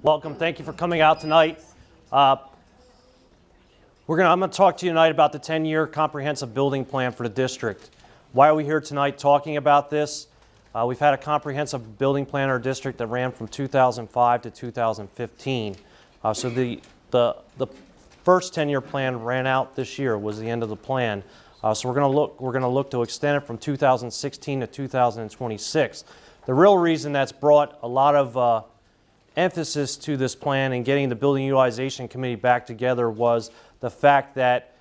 Welcome. Thank you for coming out tonight. I'm going to talk to you tonight about the 10-year comprehensive building plan for the district. Why are we here tonight talking about this? We've had a comprehensive building plan in our district that ran from 2005 to 2015. So the first 10-year plan ran out this year, was the end of the plan. So we're going to look to extend it from 2016 to 2026. The real reason that's brought a lot of emphasis to this plan and getting the Building Utilization Committee back together was the fact that,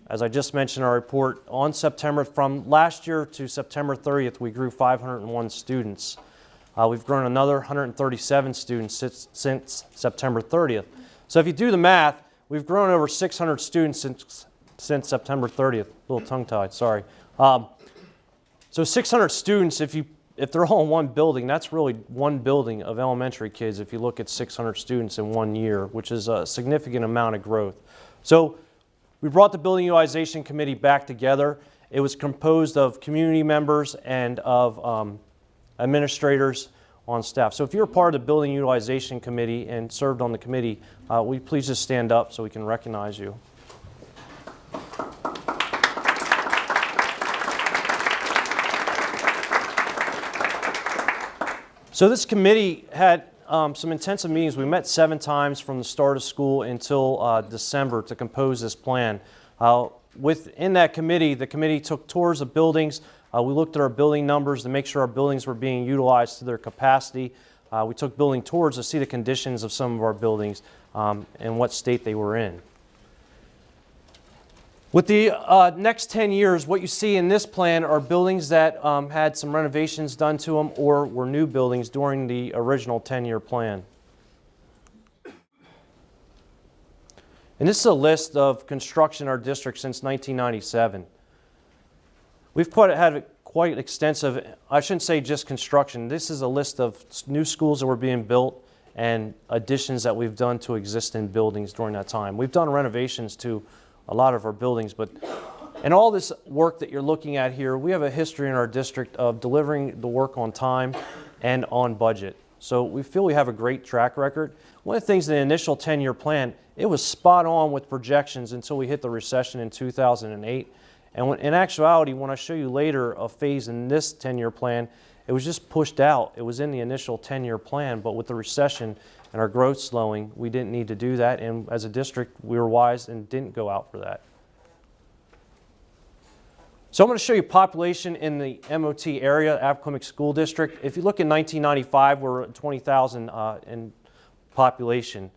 as I just mentioned in our report, from last year to September 30th, we grew 501 students. We've grown another 137 students since September 30th. So if you do the math, we've grown over 600 students since September 30th. A little tongue-tied, sorry. So 600 students, if they're all in one building, that's really one building of elementary kids if you look at 600 students in 1 year, which is a significant amount of growth. So we brought the Building Utilization Committee back together. It was composed of community members and of administrators on staff. So if you're a part of the Building Utilization Committee and served on the committee, will you please just stand up so we can recognize you. So this committee had some intensive meetings. We met 7 times from the start of school until December to compose this plan. Within that committee, the committee took tours of buildings. We looked at our building numbers to make sure our buildings were being utilized to their capacity. We took building tours to see the conditions of some of our buildings and what state they were in. With the next 10 years, what you see in this plan are buildings that had some renovations done to them or were new buildings during the original 10-year plan. And this is a list of construction in our district since 1997. We've had quite extensive, I shouldn't say just construction, this is a list of new schools that were being built and additions that we've done to existing buildings during that time. We've done renovations to a lot of our buildings, but in all this work that you're looking at here, we have a history in our district of delivering the work on time and on budget. So we feel we have a great track record. One of the things in the initial 10-year plan, it was spot on with projections until we hit the recession in 2008. And in actuality, when I show you later a phase in this 10-year plan, it was just pushed out. It was in the initial 10-year plan, but with the recession and our growth slowing, we didn't need to do that, and as a district, we were wise and didn't go out for that. So I'm going to show you population in the MOT area, Appo School District. If you look in 1995, we're at 20,000 in population.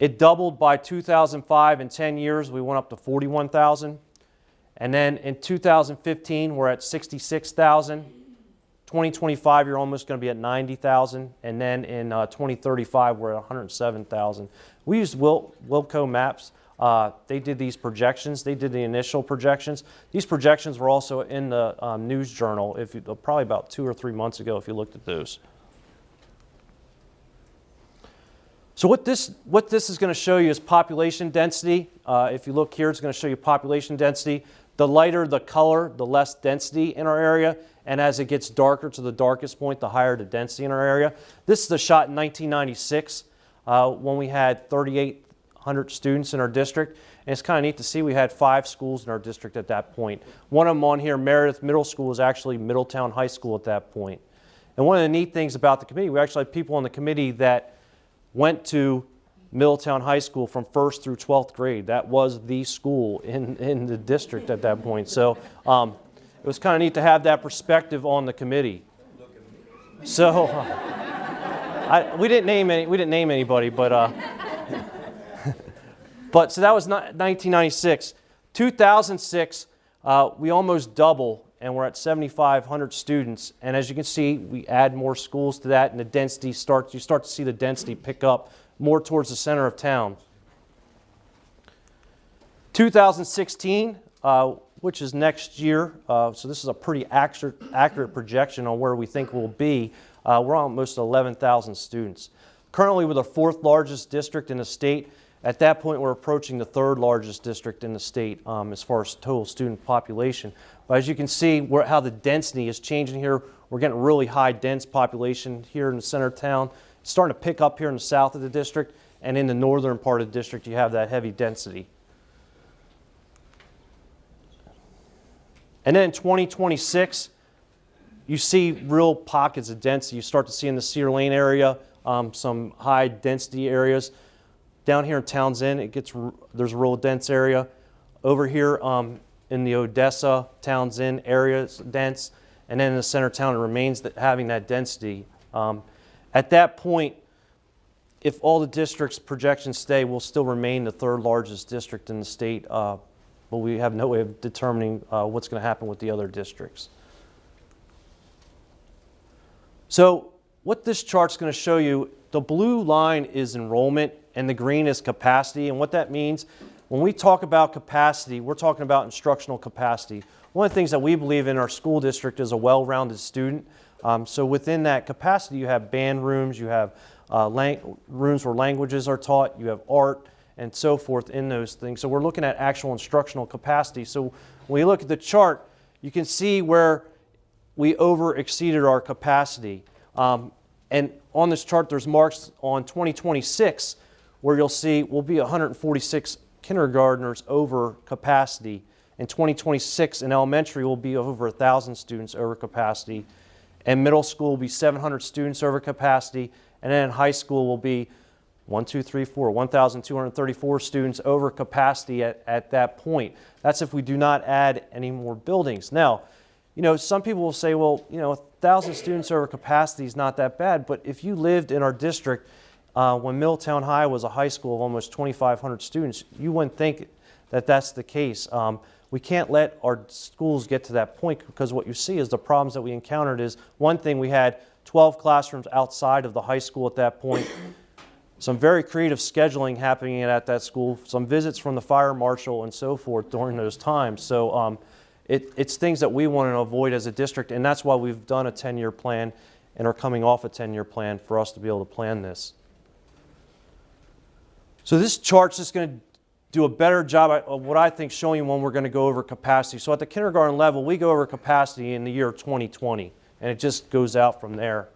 It doubled by 2005. In 10 years, we went up to 41,000. And then in 2015, we're at 66,000. 2025, you're almost going to be at 90,000, and then in 2035, we're at 107,000. We used WILMAPCO maps. They did these projections. They did the initial projections. These projections were also in the news journal, probably about 2 or 3 months ago, if you looked at those. So what this is going to show you is population density. If you look here, it's going to show you population density. The lighter the color, the less density in our area. And as it gets darker to the darkest point, the higher the density in our area. This is a shot in 1996 when we had 3,800 students in our district. And it's kind of neat to see we had 5 schools in our district at that point. One of them on here, Meredith Middle School, was actually Middletown High School at that point. And one of the neat things about the committee, we actually had people on the committee that went to Middletown High School from 1st through 12th grade. That was the school in the district at that point. So it was kind of neat to have that perspective on the committee. So we didn't name anybody, but so that was 1996. 2006, we almost double, and we're at 7,500 students. And as you can see, we add more schools to that, and the density you start to see the density pick up more towards the center of town. 2016. Which is next year, so this is a pretty accurate projection on where we think we'll be. We're almost 11,000 students. Currently, we're the 4th largest district in the state. At that point, we're approaching the 3rd largest district in the state as far as total student population. But as you can see, how the density is changing here. We're getting really high dense population here in the center of town, It's starting to pick up here in the south of the district, and in the northern part of the district, you have that heavy density. And then in 2026, you see real pockets of density. You start to see in the Cedar Lane area some high density areas. Down here in Townsend, there's a real dense area. Over here in the Odessa, Townsend area, it's dense. And then in the center of town, it remains having that density. At that point, if all the district's projections stay, we'll still remain the third largest district in the state, but we have no way of determining what's going to happen with the other districts. So what this chart's going to show you, the blue line is enrollment and the green is capacity. And what that means, when we talk about capacity, we're talking about instructional capacity. One of the things that we believe in our school district is a well-rounded student. So within that capacity, you have band rooms, you have rooms where languages are taught, you have art, and so forth in those things. So we're looking at actual instructional capacity. So when you look at the chart, you can see where we over-exceeded our capacity. And on this chart, there's marks on 2026 where you'll see we'll be 146 kindergartners over capacity. In 2026 in elementary, we'll be over 1,000 students over capacity. And middle school will be 700 students over capacity. And then in high school will be 1,234 students over capacity at that point. That's if we do not add any more buildings. Now, you know, some people will say, well, you know, 1,000 students over capacity is not that bad. But if you lived in our district when Middletown High was a high school of almost 2,500 students, you wouldn't think that that's the case. We can't let our schools get to that point, because what you see is the problems that we encountered is, one thing, we had 12 classrooms outside of the high school at that point, some very creative scheduling happening at that school, some visits from the fire marshal and so forth during those times. So it's things that we want to avoid as a district, and that's why we've done a 10-year plan and are coming off a 10-year plan for us to be able to plan this. So this chart's just going to do a better job of what I think showing you when we're going to go over capacity. So at the kindergarten level, we go over capacity in the year 2020, and it just goes out from there.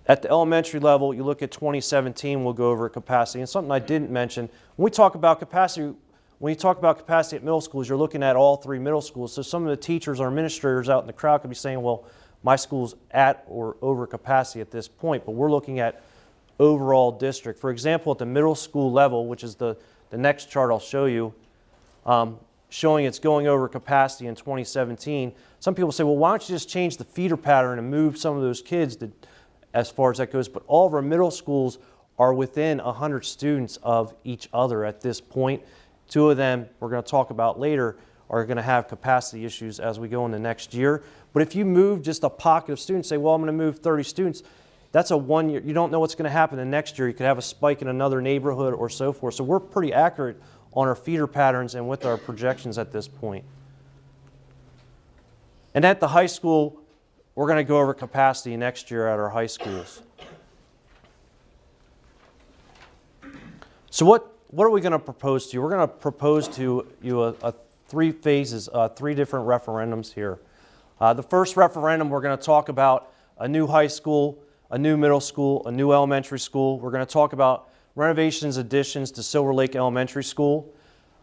At the elementary level, you look at 2017, we'll go over capacity. And something I didn't mention, when we talk about capacity, when you talk about capacity at middle schools, you're looking at all three middle schools. So some of the teachers or administrators out in the crowd could be saying, well, my school's at or over capacity at this point, but we're looking at overall district. For example, at the middle school level, which is the next chart I'll show you, showing it's going over capacity in 2017, some people say, well, why don't you just change the feeder pattern and move some of those kids as far as that goes. But all of our middle schools are within 100 students of each other at this point. Two of them, we're going to talk about later, are going to have capacity issues as we go into next year. But if you move just a pocket of students, say, well, I'm going to move 30 students, that's a 1 year. You don't know what's going to happen the next year. You could have a spike in another neighborhood or so forth. So we're pretty accurate on our feeder patterns and with our projections at this point. And at the high school, we're going to go over capacity next year at our high schools. So what are we going to propose to you? We're going to propose to you three phases, three different referendums here. The first referendum, we're going to talk about a new high school, a new middle school, a new elementary school. We're going to talk about renovations, additions to Silver Lake Elementary School,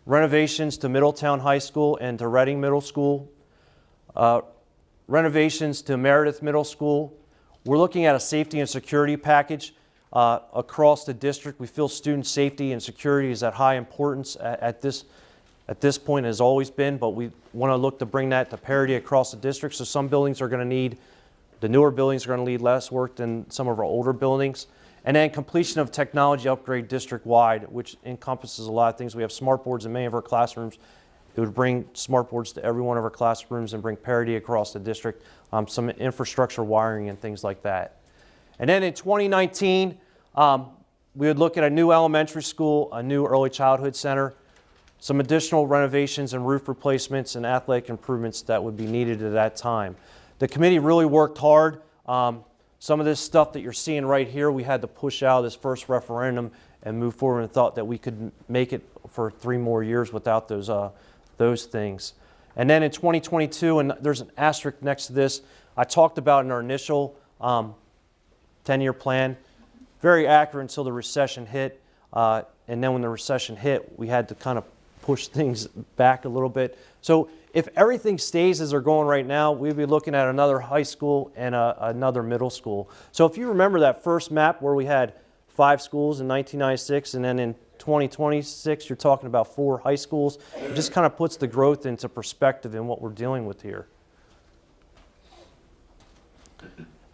renovations to Middletown High School and to Reading Middle School, renovations to Meredith Middle School. We're looking at a safety and security package across the district. We feel student safety and security is at high importance at this point, has always been, but we want to look to bring that to parity across the district. So some buildings are going to need, the newer buildings are going to need less work than some of our older buildings. And then completion of technology upgrade district-wide, which encompasses a lot of things. We have smart boards in many of our classrooms. It would bring smart boards to every one of our classrooms and bring parity across the district, some infrastructure wiring and things like that. And then in 2019, we would look at a new elementary school, a new early childhood center, some additional renovations and roof replacements and athletic improvements that would be needed at that time. The committee really worked hard. Some of this stuff that you're seeing right here, we had to push out of this first referendum and move forward and thought that we could make it for 3 more years without those things. And then in 2022, and there's an asterisk next to this, I talked about in our initial 10-year plan, very accurate until the recession hit. And then when the recession hit, we had to kind of push things back a little bit. So if everything stays as they're going right now, we'd be looking at another high school and another middle school. So if you remember that first map where we had 5 schools in 1996, and then in 2026, you're talking about 4 high schools, it just kind of puts the growth into perspective in what we're dealing with here.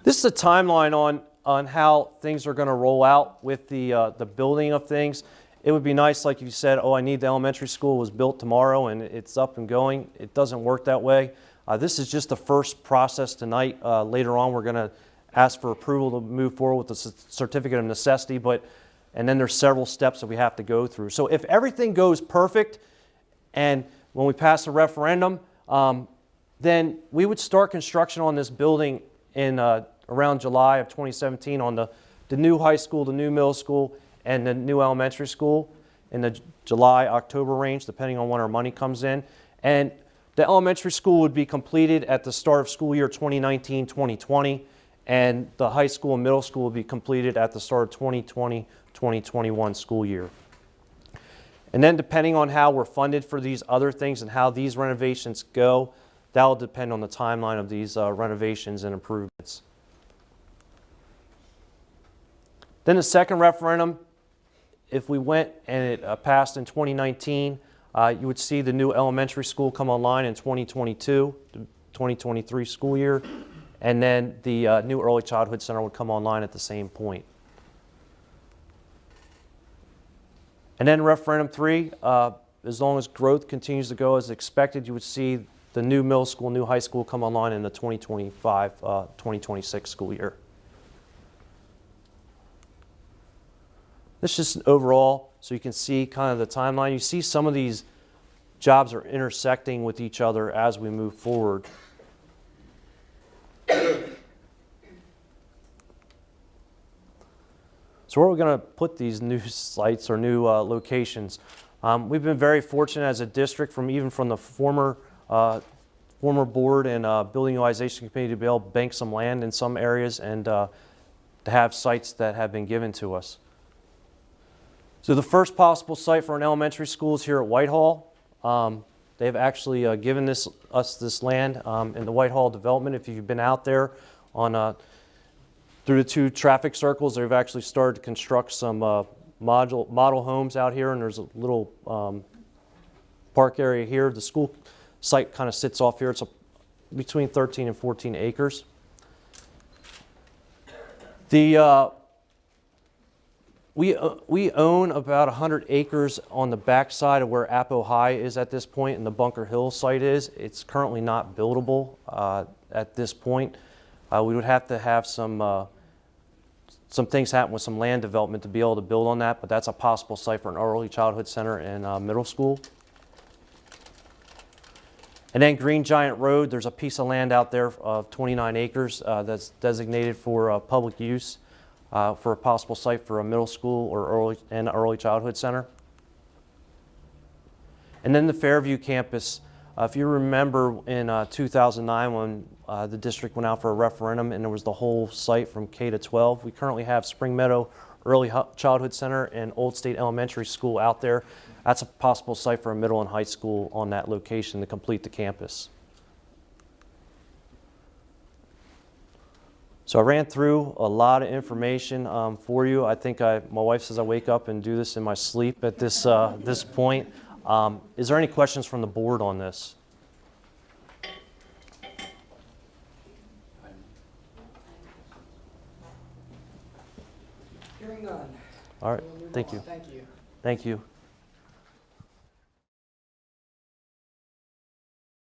This is a timeline on how things are going to roll out with the building of things. It would be nice, like you said, oh, I need the elementary school was built tomorrow and it's up and going. It doesn't work that way. This is just the first process tonight. Later on, we're going to ask for approval to move forward with the certificate of necessity, and then there's several steps that we have to go through. So if everything goes perfect, and when we pass a referendum, then we would start construction on this building in around July of 2017 on the new high school, the new middle school, and the new elementary school in the July-October range, depending on when our money comes in. And the elementary school would be completed at the start of school year 2019-2020, and the high school and middle school would be completed at the start of 2020-2021 school year. And then depending on how we're funded for these other things and how these renovations go, that will depend on the timeline of these renovations and improvements. Then the second referendum, if we went and it passed in 2019, you would see the new elementary school come online in 2022, the 2023 school year, and then the new early childhood center would come online at the same point. And then referendum 3, as long as growth continues to go as expected, you would see the new middle school, new high school come online in the 2025-2026 school year. This is just overall, so you can see kind of the timeline. You see some of these jobs are intersecting with each other as we move forward. So where are we going to put these new sites or new locations? We've been very fortunate as a district, even from the former board and Building Utilization Committee, to be able to bank some land in some areas and to have sites that have been given to us. So the first possible site for an elementary school is here at Whitehall. They've actually given us this land in the Whitehall development. If you've been out there on through the 2 traffic circles, they've actually started to construct some model homes out here, and there's a little park area here. The school site kind of sits off here. It's between 13 and 14 acres. We own about 100 acres on the backside of where Appo High is at this point, and the Bunker Hill site is. It's currently not buildable at this point. We would have to have some things happen with some land development to be able to build on that, but that's a possible site for an early childhood center and middle school. And then Green Giant Road, there's a piece of land out there of 29 acres that's designated for public use. For a possible site for a middle school or early childhood center. And then the Fairview campus. If you remember in 2009 when the district went out for a referendum and there was the whole site from K to 12, we currently have Spring Meadow Early Childhood Center and Old State Elementary School out there. That's a possible site for a middle and high school on that location to complete the campus. So I ran through a lot of information for you. I think my wife says I wake up and do this in my sleep at this point. Is there any questions from the board on this? Hearing none. All right, thank you. Thank you. Thank you.